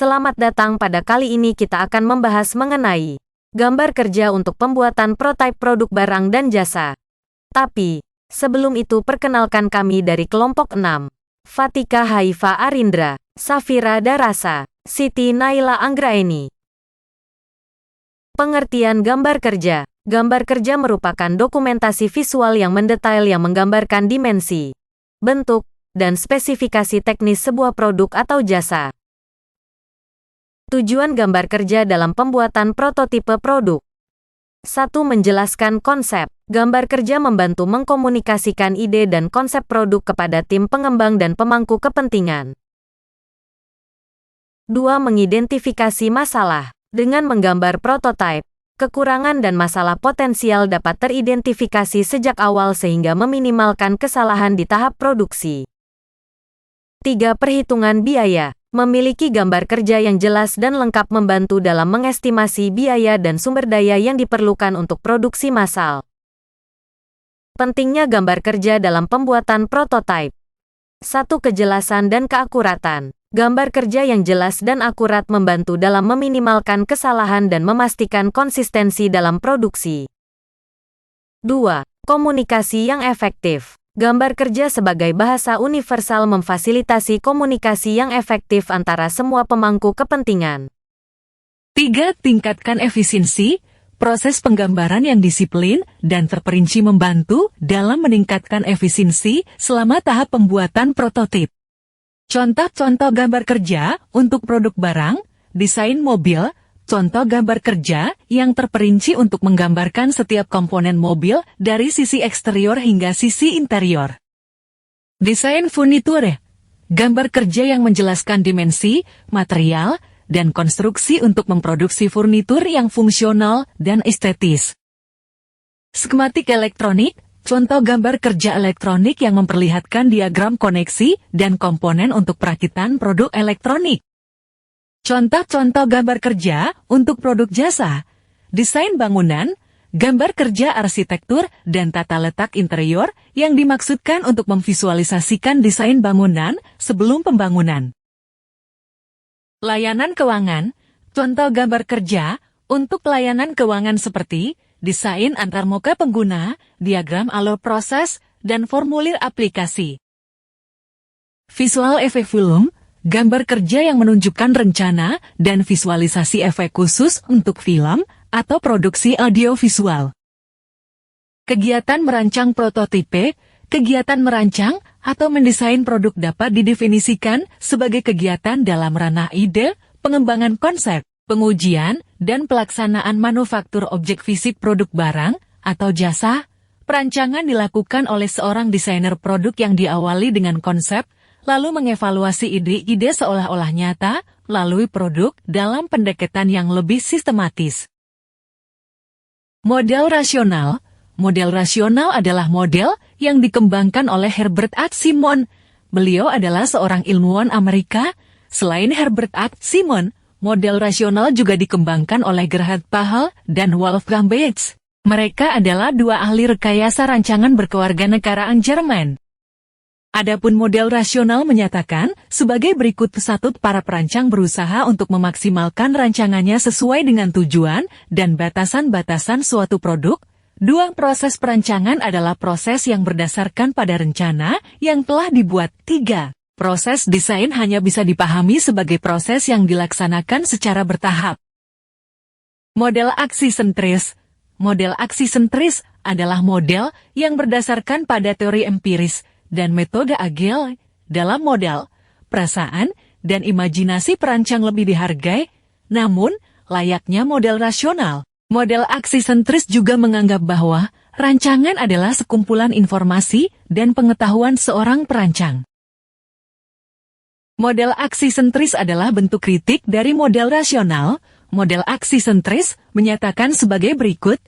Selamat datang. Pada kali ini kita akan membahas mengenai gambar kerja untuk pembuatan prototipe produk barang dan jasa. Tapi, sebelum itu perkenalkan kami dari kelompok 6. Fatika Haifa Arindra, Safira Darasa, Siti Naila Anggraeni. Pengertian gambar kerja. Gambar kerja merupakan dokumentasi visual yang mendetail yang menggambarkan dimensi, bentuk, dan spesifikasi teknis sebuah produk atau jasa. Tujuan gambar kerja dalam pembuatan prototipe produk. 1. Menjelaskan konsep. Gambar kerja membantu mengkomunikasikan ide dan konsep produk kepada tim pengembang dan pemangku kepentingan. 2. Mengidentifikasi masalah. Dengan menggambar prototipe, kekurangan dan masalah potensial dapat teridentifikasi sejak awal sehingga meminimalkan kesalahan di tahap produksi. 3. Perhitungan biaya. Memiliki gambar kerja yang jelas dan lengkap membantu dalam mengestimasi biaya dan sumber daya yang diperlukan untuk produksi massal. Pentingnya gambar kerja dalam pembuatan prototipe. 1. Kejelasan dan keakuratan. Gambar kerja yang jelas dan akurat membantu dalam meminimalkan kesalahan dan memastikan konsistensi dalam produksi. 2. Komunikasi yang efektif. Gambar kerja sebagai bahasa universal memfasilitasi komunikasi yang efektif antara semua pemangku kepentingan. 3. Tingkatkan efisiensi. Proses penggambaran yang disiplin dan terperinci membantu dalam meningkatkan efisiensi selama tahap pembuatan prototip. Contoh-contoh gambar kerja untuk produk barang, desain mobil. Contoh gambar kerja yang terperinci untuk menggambarkan setiap komponen mobil dari sisi eksterior hingga sisi interior. Desain furniture. Gambar kerja yang menjelaskan dimensi, material, dan konstruksi untuk memproduksi furnitur yang fungsional dan estetis. Skematik elektronik. Contoh gambar kerja elektronik yang memperlihatkan diagram koneksi dan komponen untuk perakitan produk elektronik. Contoh-contoh gambar kerja untuk produk jasa. Desain bangunan, gambar kerja arsitektur dan tata letak interior yang dimaksudkan untuk memvisualisasikan desain bangunan sebelum pembangunan. Layanan keuangan, contoh gambar kerja untuk pelayanan keuangan seperti desain antarmuka pengguna, diagram alur proses, dan formulir aplikasi. Visual efek film. Gambar kerja yang menunjukkan rencana dan visualisasi efek khusus untuk film atau produksi audiovisual. Kegiatan merancang prototipe. Kegiatan merancang atau mendesain produk dapat didefinisikan sebagai kegiatan dalam ranah ide, pengembangan konsep, pengujian, dan pelaksanaan manufaktur objek fisik produk barang atau jasa. Perancangan dilakukan oleh seorang desainer produk yang diawali dengan konsep, lalu mengevaluasi ide-ide seolah-olah nyata melalui produk dalam pendekatan yang lebih sistematis. Model rasional. Model rasional adalah model yang dikembangkan oleh Herbert H. Simon. Beliau adalah seorang ilmuwan Amerika. Selain Herbert H. Simon, model rasional juga dikembangkan oleh Gerhard Pahel dan Wolfgang Bates. Mereka adalah dua ahli rekayasa rancangan berkewarganegaraan Jerman. Adapun model rasional menyatakan, sebagai berikut: 1. Para perancang berusaha untuk memaksimalkan rancangannya sesuai dengan tujuan dan batasan-batasan suatu produk. 2. Proses perancangan adalah proses yang berdasarkan pada rencana yang telah dibuat. 3. Proses desain hanya bisa dipahami sebagai proses yang dilaksanakan secara bertahap. Model aksi sentris. Model aksi sentris adalah model yang berdasarkan pada teori empiris dan metode agile. Dalam model, perasaan dan imajinasi perancang lebih dihargai, namun layaknya model rasional, model aksi sentris juga menganggap bahwa rancangan adalah sekumpulan informasi dan pengetahuan seorang perancang. Model aksi sentris adalah bentuk kritik dari model rasional. Model aksi sentris menyatakan sebagai berikut: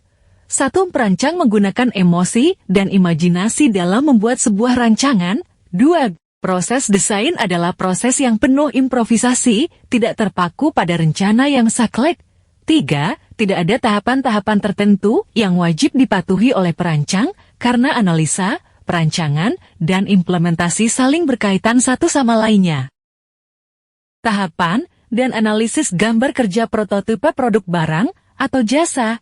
1. Perancang menggunakan emosi dan imajinasi dalam membuat sebuah rancangan. 2. Proses desain adalah proses yang penuh improvisasi, tidak terpaku pada rencana yang saklek. 3. Tidak ada tahapan-tahapan tertentu yang wajib dipatuhi oleh perancang, karena analisa, perancangan, dan implementasi saling berkaitan satu sama lainnya. Tahapan dan analisis gambar kerja prototipe produk barang atau jasa.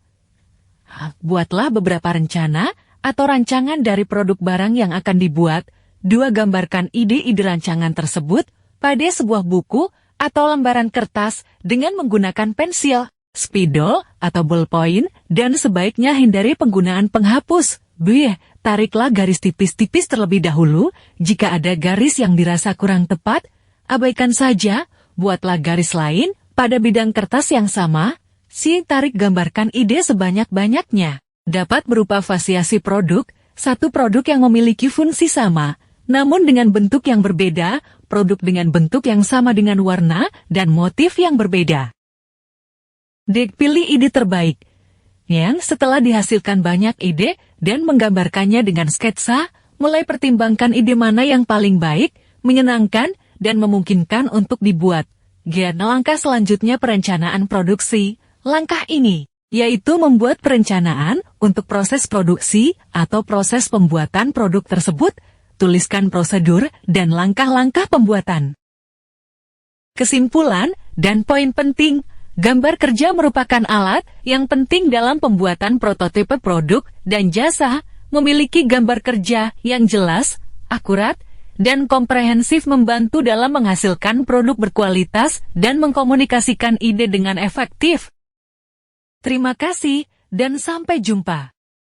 Buatlah beberapa rencana atau rancangan dari produk barang yang akan dibuat. 2. Gambarkan ide-ide rancangan tersebut pada sebuah buku atau lembaran kertas dengan menggunakan pensil, spidol, atau ballpoint, dan sebaiknya hindari penggunaan penghapus. B. Tariklah garis tipis-tipis terlebih dahulu. Jika ada garis yang dirasa kurang tepat, abaikan saja. Buatlah garis lain pada bidang kertas yang sama. C. Tarik gambarkan ide sebanyak-banyaknya. Dapat berupa variasi produk, satu produk yang memiliki fungsi sama, namun dengan bentuk yang berbeda, produk dengan bentuk yang sama dengan warna dan motif yang berbeda. D. Pilih ide terbaik. Yang setelah dihasilkan banyak ide dan menggambarkannya dengan sketsa, mulai pertimbangkan ide mana yang paling baik, menyenangkan, dan memungkinkan untuk dibuat. G. Langkah selanjutnya perencanaan produksi. Langkah ini, yaitu membuat perencanaan untuk proses produksi atau proses pembuatan produk tersebut. Tuliskan prosedur dan langkah-langkah pembuatan. Kesimpulan dan poin penting. Gambar kerja merupakan alat yang penting dalam pembuatan prototipe produk dan jasa. Memiliki gambar kerja yang jelas, akurat, dan komprehensif membantu dalam menghasilkan produk berkualitas dan mengkomunikasikan ide dengan efektif. Terima kasih dan sampai jumpa.